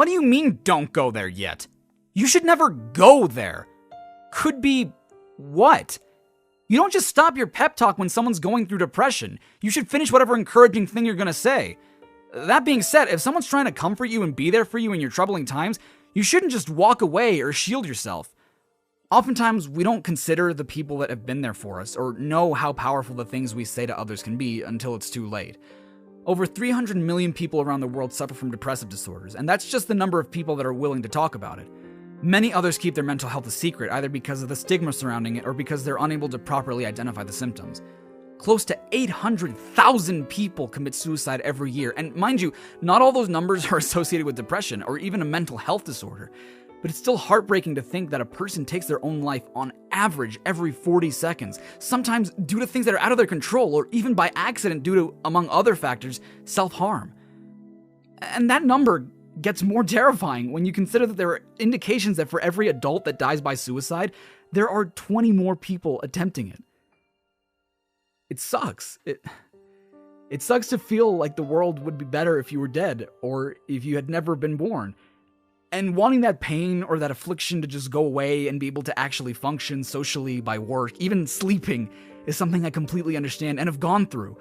What do you mean, don't go there yet? You should never go there. Could be what? You don't just stop your pep talk when someone's going through depression. You should finish whatever encouraging thing you're gonna say. That being said, if someone's trying to comfort you and be there for you in your troubling times, you shouldn't just walk away or shield yourself. Oftentimes, we don't consider the people that have been there for us or know how powerful the things we say to others can be until it's too late. Over 300 million people around the world suffer from depressive disorders, and that's just the number of people that are willing to talk about it. Many others keep their mental health a secret, either because of the stigma surrounding it or because they're unable to properly identify the symptoms. Close to 800,000 people commit suicide every year, and mind you, not all those numbers are associated with depression or even a mental health disorder. But it's still heartbreaking to think that a person takes their own life on average every 40 seconds, sometimes due to things that are out of their control or even by accident due to, among other factors, self-harm. And that number gets more terrifying when you consider that there are indications that for every adult that dies by suicide, there are 20 more people attempting it. It sucks. It sucks to feel like the world would be better if you were dead or if you had never been born. And wanting that pain or that affliction to just go away and be able to actually function socially by work, even sleeping, is something I completely understand and have gone through.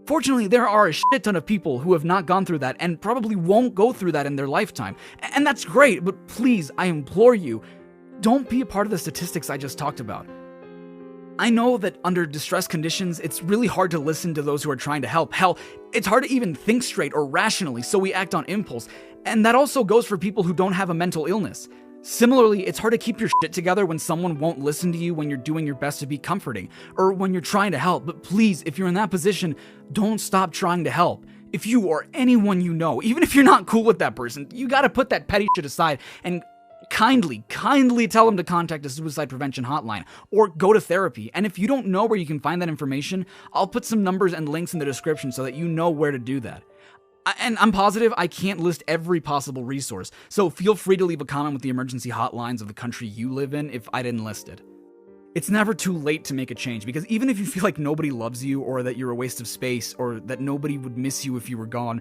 Fortunately, there are a shit ton of people who have not gone through that and probably won't go through that in their lifetime. And that's great, but please, I implore you, don't be a part of the statistics I just talked about. I know that under distress conditions, it's really hard to listen to those who are trying to help. Hell, it's hard to even think straight or rationally, so we act on impulse. And that also goes for people who don't have a mental illness. Similarly, it's hard to keep your shit together when someone won't listen to you when you're doing your best to be comforting, or when you're trying to help. But please, if you're in that position, don't stop trying to help. If you or anyone you know, even if you're not cool with that person, you gotta put that petty shit aside and kindly tell them to contact a suicide prevention hotline or go to therapy. And if you don't know where you can find that information, I'll put some numbers and links in the description so that you know where to do that. And I'm positive I can't list every possible resource, so feel free to leave a comment with the emergency hotlines of the country you live in if I didn't list it. It's never too late to make a change, because even if you feel like nobody loves you or that you're a waste of space or that nobody would miss you if you were gone,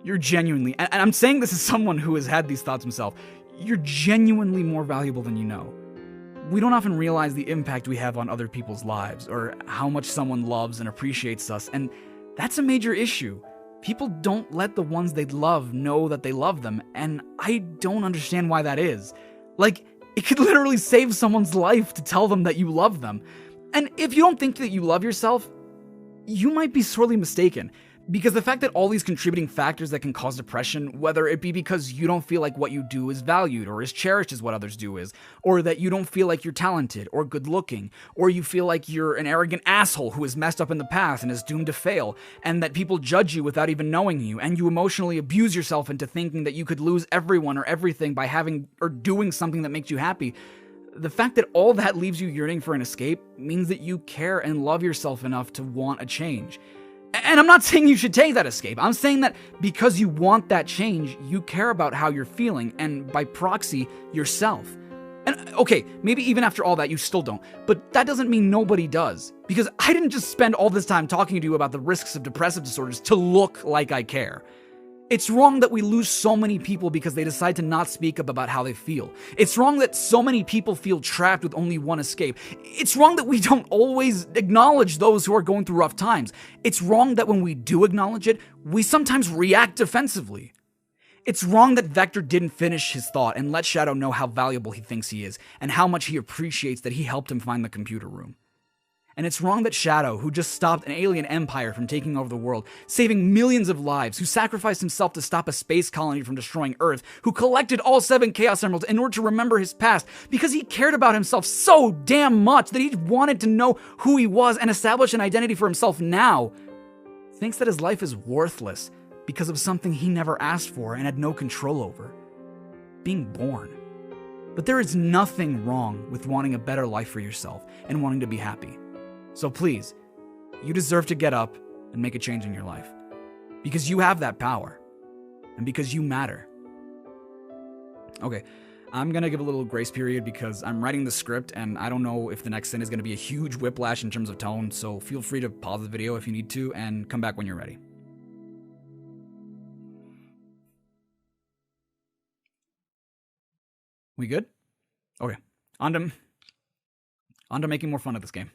you're genuinely, and I'm saying this as someone who has had these thoughts himself, you're genuinely more valuable than you know. We don't often realize the impact we have on other people's lives or how much someone loves and appreciates us, and that's a major issue. People don't let the ones they love know that they love them, and I don't understand why that is. Like, it could literally save someone's life to tell them that you love them. And if you don't think that you love yourself, you might be sorely mistaken. Because the fact that all these contributing factors that can cause depression, whether it be because you don't feel like what you do is valued or is cherished as what others do is, or that you don't feel like you're talented or good looking, or you feel like you're an arrogant asshole who has messed up in the past and is doomed to fail, and that people judge you without even knowing you, and you emotionally abuse yourself into thinking that you could lose everyone or everything by having or doing something that makes you happy, the fact that all that leaves you yearning for an escape means that you care and love yourself enough to want a change. And I'm not saying you should take that escape. I'm saying that because you want that change, you care about how you're feeling, and by proxy, yourself. And okay, maybe even after all that, you still don't. But that doesn't mean nobody does. Because I didn't just spend all this time talking to you about the risks of depressive disorders to look like I care. It's wrong that we lose so many people because they decide to not speak up about how they feel. It's wrong that so many people feel trapped with only one escape. It's wrong that we don't always acknowledge those who are going through rough times. It's wrong that when we do acknowledge it, we sometimes react defensively. It's wrong that Vector didn't finish his thought and let Shadow know how valuable he thinks he is and how much he appreciates that he helped him find the computer room. And it's wrong that Shadow, who just stopped an alien empire from taking over the world, saving millions of lives, who sacrificed himself to stop a space colony from destroying Earth, who collected all 7 Chaos Emeralds in order to remember his past, because he cared about himself so damn much that he wanted to know who he was and establish an identity for himself now, thinks that his life is worthless because of something he never asked for and had no control over: being born. But there is nothing wrong with wanting a better life for yourself and wanting to be happy. So please, you deserve to get up and make a change in your life. Because you have that power. And because you matter. Okay, I'm gonna give a little grace period because I'm writing the script and I don't know if the next scene is gonna be a huge whiplash in terms of tone, so feel free to pause the video if you need to and come back when you're ready. We good? Okay. On to making more fun of this game.